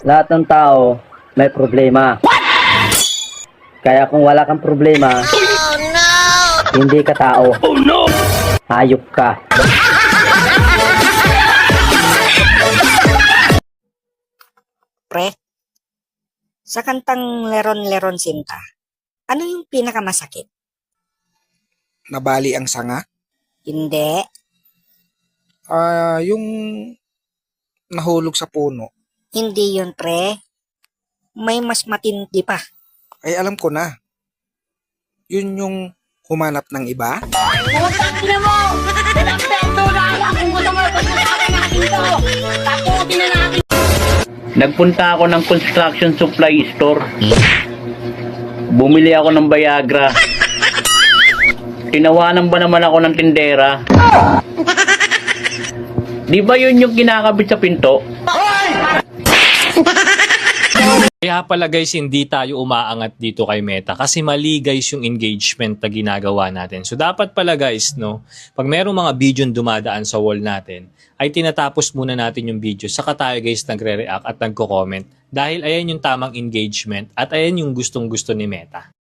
Lahat ng tao may problema. Kaya kung wala kang problema, hindi ka tao. Hayop ka. Pre, sa kantang Leron-Leron Sinta, ano yung pinakamasakit? Nabali ang sanga. Hindi. Yung nahulog sa puno. Hindi yun, pre. May mas matindi pa. Ay, alam ko na. Yun yung humanap ng iba. Nagpunta ako ng construction supply store. Bumili ako ng Viagra. Tinawanan ba naman ako ng tindera? Di ba yun yung kinakabit sa pinto? Kaya pala guys, hindi tayo umaangat dito kay Meta kasi mali guys yung engagement na ginagawa natin. So dapat pala guys, no, pag merong mga video dumadaan sa wall natin, ay tinatapos muna natin yung video. Saka tayo guys nagre-react at nagko-comment. Dahil ayan yung tamang engagement at ayan yung gustong-gusto ni Meta.